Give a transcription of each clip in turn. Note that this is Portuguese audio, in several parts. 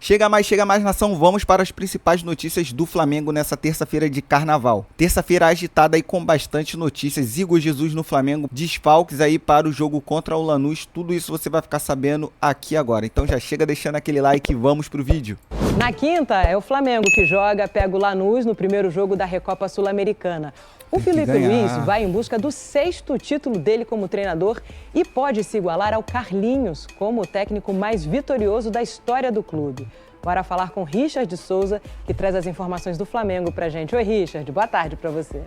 Chega mais nação, vamos para as principais notícias do Flamengo nessa terça-feira de carnaval. Terça-feira agitada e com bastante notícias. Igor Jesus no Flamengo, desfalques aí para o jogo contra o Lanús. Tudo isso você vai ficar sabendo aqui agora. Então já chega deixando aquele like e vamos pro vídeo. Na quinta, é o Flamengo que pega o Lanús no primeiro jogo da Recopa Sul-Americana. O Felipe Luiz vai em busca do 6º título dele como treinador e pode se igualar ao Carlinhos como o técnico mais vitorioso da história do clube. Bora falar com Richard de Souza, que traz as informações do Flamengo pra gente. Oi, Richard, boa tarde pra você.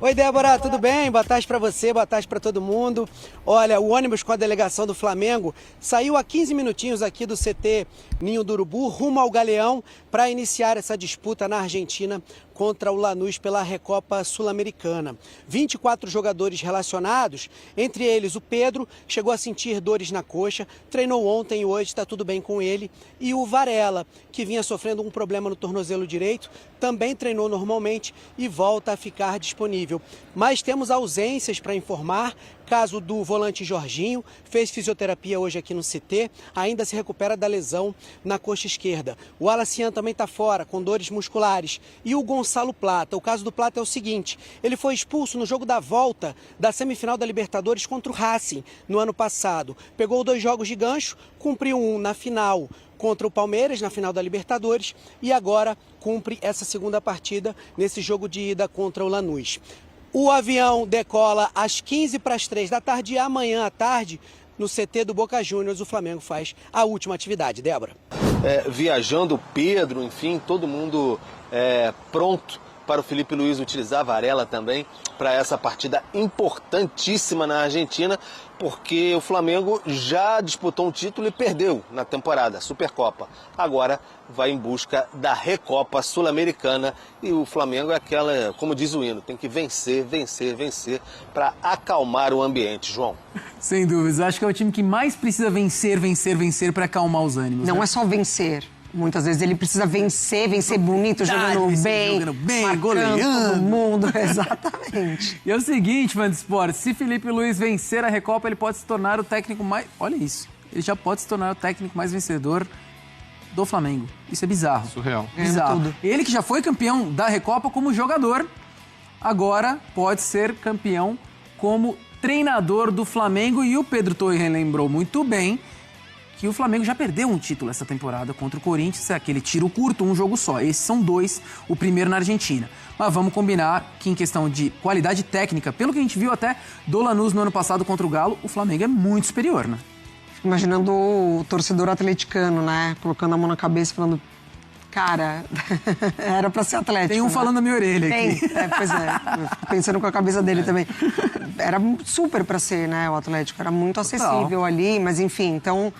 Oi, Débora, tudo bem? Boa tarde para você, boa tarde para todo mundo. Olha, o ônibus com a delegação do Flamengo saiu há 15 minutinhos aqui do CT Ninho do Urubu, rumo ao Galeão, para iniciar essa disputa na Argentina contra o Lanús pela Recopa Sul-Americana. 24 jogadores relacionados, entre eles o Pedro, chegou a sentir dores na coxa, treinou ontem e hoje está tudo bem com ele. E o Varela, que vinha sofrendo um problema no tornozelo direito, também treinou normalmente e volta a ficar disponível. Mas temos ausências para informar. Caso do volante Jorginho, fez fisioterapia hoje aqui no CT, ainda se recupera da lesão na coxa esquerda. O Alacian também está fora, com dores musculares. E o Gonçalo Plata. O caso do Plata é o seguinte: ele foi expulso no jogo da volta da semifinal da Libertadores contra o Racing no ano passado. Pegou 2 jogos de gancho, cumpriu um na final contra o Palmeiras, na final da Libertadores, e agora cumpre essa segunda partida nesse jogo de ida contra o Lanús. O avião decola às 2:45 da tarde e amanhã à tarde, no CT do Boca Juniors, o Flamengo faz a última atividade. Débora. Viajando o Pedro, enfim, todo mundo pronto para o Felipe Luiz utilizar, Varela também, para essa partida importantíssima na Argentina, porque o Flamengo já disputou um título e perdeu na temporada, a Supercopa. Agora vai em busca da Recopa Sul-Americana e o Flamengo é aquela, como diz o hino, tem que vencer, vencer, vencer para acalmar o ambiente, João. Sem dúvidas, acho que é o time que mais precisa vencer, vencer, vencer para acalmar os ânimos. Não é só vencer. Muitas vezes ele precisa vencer bonito, jogando bem, goleando todo mundo, exatamente. E é o seguinte, fã de esporte, se Felipe Luiz vencer a Recopa, ele pode se tornar o técnico mais... Olha isso, ele já pode se tornar o técnico mais vencedor do Flamengo. Isso é bizarro. Surreal. Bizarro. Tudo. Ele que já foi campeão da Recopa como jogador, agora pode ser campeão como treinador do Flamengo. E o Pedro Torre lembrou muito bem que o Flamengo já perdeu um título essa temporada contra o Corinthians, é aquele tiro curto, um jogo só. Esses são 2, o primeiro na Argentina. Mas vamos combinar que em questão de qualidade técnica, pelo que a gente viu até do Lanús no ano passado contra o Galo, o Flamengo é muito superior, né? Fico imaginando o torcedor atleticano, né? Colocando a mão na cabeça e falando, cara, era pra ser Atlético. Tem um falando na minha orelha aqui. Pois é, pensando com a cabeça dele também. Era super pra ser, né, o Atlético. Era muito acessível ali, mas enfim, então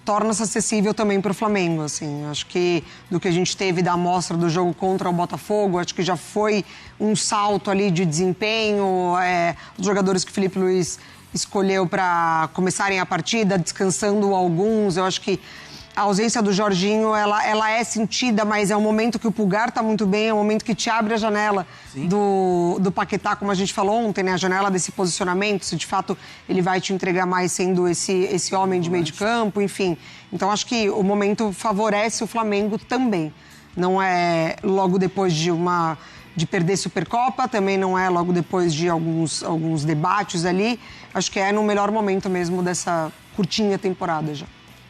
torna-se acessível também para o Flamengo, assim. Acho que do que a gente teve da amostra do jogo contra o Botafogo, acho que já foi um salto ali de desempenho. Os jogadores que o Felipe Luiz escolheu para começarem a partida, descansando alguns. Eu acho que a ausência do Jorginho, ela é sentida, mas é um momento que o Pulgar está muito bem, é um momento que te abre a janela do Paquetá, como a gente falou ontem, né? A janela desse posicionamento, se de fato ele vai te entregar mais sendo esse homem de meio de campo, enfim. Então acho que o momento favorece o Flamengo também. Não é logo depois de perder Supercopa, também não é logo depois de alguns debates ali. Acho que é no melhor momento mesmo dessa curtinha temporada já.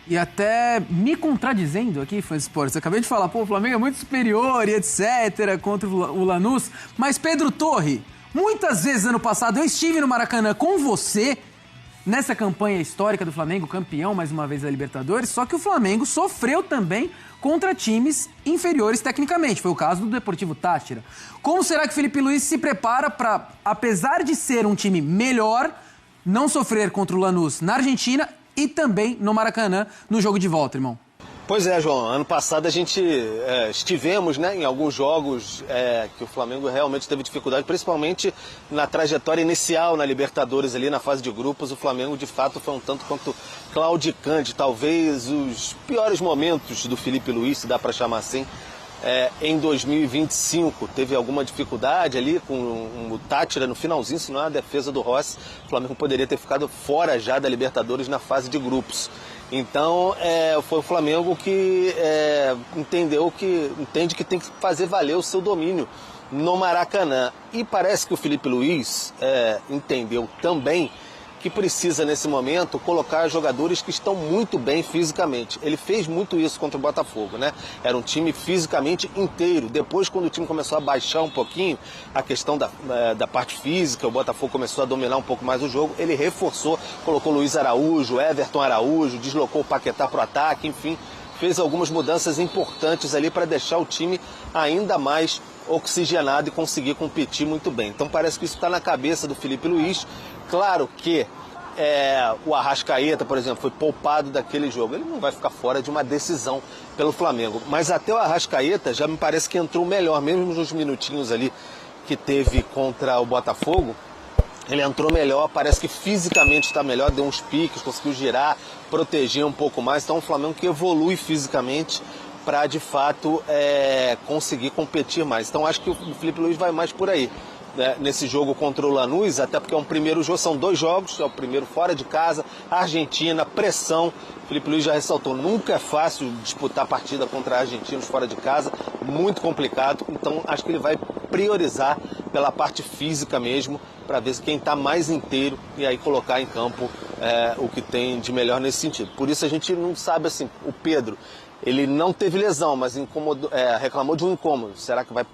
E até me contradizendo aqui, fãs de esportes, acabei de falar, o Flamengo é muito superior e etc. contra o Lanús, mas Pedro Torre, muitas vezes ano passado eu estive no Maracanã com você, nessa campanha histórica do Flamengo, campeão mais uma vez da Libertadores, só que o Flamengo sofreu também contra times inferiores tecnicamente, foi o caso do Deportivo Táchira. Como será que Felipe Luiz se prepara para, apesar de ser um time melhor, não sofrer contra o Lanús na Argentina e também no Maracanã, no jogo de volta, irmão? Pois é, João. Ano passado a gente estivemos, né, em alguns jogos que o Flamengo realmente teve dificuldade, principalmente na trajetória inicial na Libertadores, ali na fase de grupos. O Flamengo, de fato, foi um tanto quanto claudicante. Talvez os piores momentos do Felipe Luiz, se dá para chamar assim, em 2025. Teve alguma dificuldade ali com o Táchira no finalzinho, senão a defesa do Rossi. O Flamengo poderia ter ficado fora já da Libertadores na fase de grupos. Então foi o Flamengo que entende que tem que fazer valer o seu domínio no Maracanã. E parece que o Felipe Luiz entendeu também que precisa, nesse momento, colocar jogadores que estão muito bem fisicamente. Ele fez muito isso contra o Botafogo, né? Era um time fisicamente inteiro. Depois, quando o time começou a baixar um pouquinho a questão da parte física, o Botafogo começou a dominar um pouco mais o jogo, ele reforçou, colocou Luiz Araújo, Everton Araújo, deslocou o Paquetá para o ataque, enfim, fez algumas mudanças importantes ali para deixar o time ainda mais oxigenado e conseguir competir muito bem. Então parece que isso está na cabeça do Felipe Luiz. Claro que o Arrascaeta, por exemplo, foi poupado daquele jogo. Ele não vai ficar fora de uma decisão pelo Flamengo. Mas até o Arrascaeta já me parece que entrou melhor, mesmo nos minutinhos ali que teve contra o Botafogo. Ele entrou melhor, parece que fisicamente está melhor, deu uns piques, conseguiu girar, proteger um pouco mais. Então o Flamengo que evolui fisicamente para, de fato, conseguir competir mais. Então acho que o Felipe Luiz vai mais por aí. Nesse jogo contra o Lanús, até porque é um primeiro jogo, são 2 jogos, é o primeiro fora de casa, Argentina, pressão. O Felipe Luiz já ressaltou, nunca é fácil disputar partida contra argentinos fora de casa, muito complicado, então acho que ele vai priorizar pela parte física mesmo, para ver quem está mais inteiro e aí colocar em campo o que tem de melhor nesse sentido. Por isso a gente não sabe, assim, o Pedro, ele não teve lesão, mas reclamou de um incômodo. Será que vai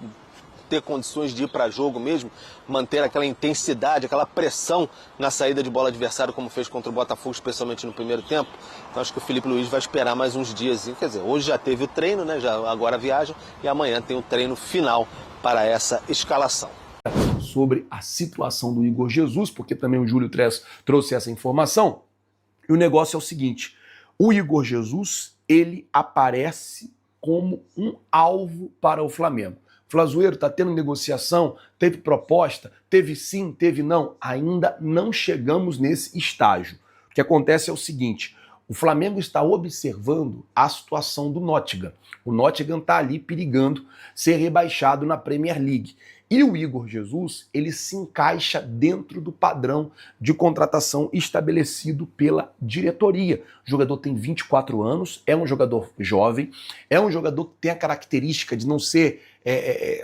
ter condições de ir para jogo mesmo, manter aquela intensidade, aquela pressão na saída de bola adversário, como fez contra o Botafogo, especialmente no primeiro tempo? Então acho que o Felipe Luiz vai esperar mais uns dias. Quer dizer, hoje já teve o treino, né? Agora viaja, e amanhã tem o treino final para essa escalação. Sobre a situação do Igor Jesus, porque também o Júlio Tress trouxe essa informação, e o negócio é o seguinte: o Igor Jesus, ele aparece como um alvo para o Flamengo. Flazoeiro, está tendo negociação, teve proposta, teve sim, teve não, ainda não chegamos nesse estágio. O que acontece é o seguinte: o Flamengo está observando a situação do Nottingham. O Nottingham está ali perigando ser rebaixado na Premier League. E o Igor Jesus, ele se encaixa dentro do padrão de contratação estabelecido pela diretoria. O jogador tem 24 anos, é um jogador jovem, é um jogador que tem a característica de não ser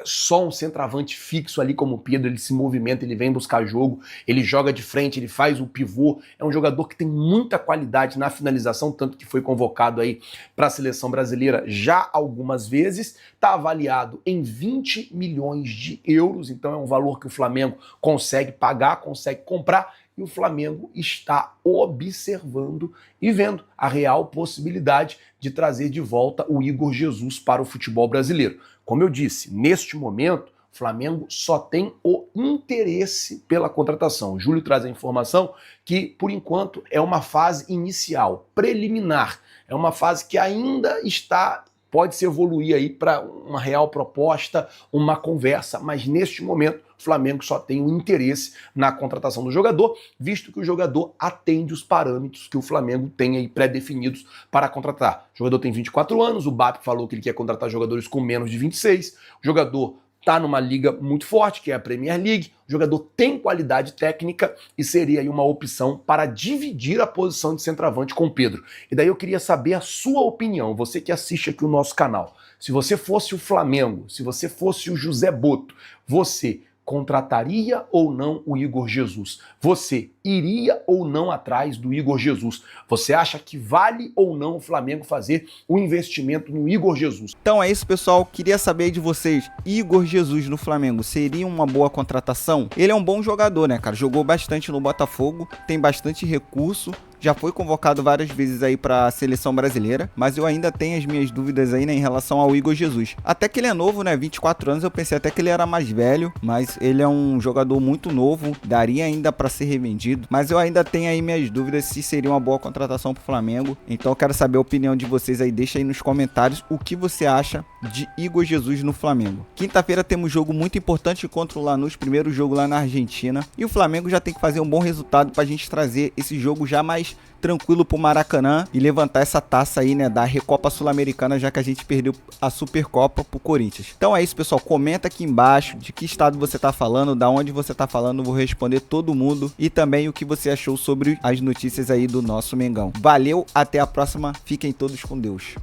só um centroavante fixo ali como o Pedro. Ele se movimenta, ele vem buscar jogo, ele joga de frente, ele faz o pivô. É um jogador que tem muita qualidade na finalização, tanto que foi convocado aí para a seleção brasileira já algumas vezes. Está avaliado em 20 milhões de euros, então é um valor que o Flamengo consegue pagar, consegue comprar, e o Flamengo está observando e vendo a real possibilidade de trazer de volta o Igor Jesus para o futebol brasileiro. Como eu disse, neste momento, o Flamengo só tem o interesse pela contratação. O Júlio traz a informação que, por enquanto, é uma fase inicial, preliminar. É uma fase que ainda pode se evoluir aí para uma real proposta, uma conversa, mas neste momento o Flamengo só tem o interesse na contratação do jogador, visto que o jogador atende os parâmetros que o Flamengo tem aí pré-definidos para contratar. O jogador tem 24 anos, o BAP falou que ele quer contratar jogadores com menos de 26, o jogador está numa liga muito forte, que é a Premier League, o jogador tem qualidade técnica e seria aí uma opção para dividir a posição de centroavante com o Pedro. E daí eu queria saber a sua opinião, você que assiste aqui o nosso canal. Se você fosse o Flamengo, se você fosse o José Boto, você contrataria ou não o Igor Jesus? Você iria ou não atrás do Igor Jesus? Você acha que vale ou não o Flamengo fazer o investimento no Igor Jesus? Então é isso, pessoal. Queria saber de vocês, Igor Jesus no Flamengo seria uma boa contratação? Ele é um bom jogador, né, cara? Jogou bastante no Botafogo, tem bastante recurso, já foi convocado várias vezes aí para a seleção brasileira, mas eu ainda tenho as minhas dúvidas aí, né, em relação ao Igor Jesus. Até que ele é novo, né, 24 anos, eu pensei até que ele era mais velho, mas ele é um jogador muito novo, daria ainda para ser revendido, mas eu ainda tenho aí minhas dúvidas se seria uma boa contratação pro Flamengo. Então eu quero saber a opinião de vocês aí, deixa aí nos comentários o que você acha de Igor Jesus no Flamengo. Quinta-feira temos um jogo muito importante contra o Lanús, primeiro jogo lá na Argentina, e o Flamengo já tem que fazer um bom resultado pra gente trazer esse jogo já mais mais tranquilo pro Maracanã e levantar essa taça aí, né, da Recopa Sul-Americana, já que a gente perdeu a Supercopa pro Corinthians. Então é isso, pessoal, comenta aqui embaixo de que estado você tá falando, da onde você tá falando, eu vou responder todo mundo e também o que você achou sobre as notícias aí do nosso Mengão. Valeu, até a próxima, fiquem todos com Deus.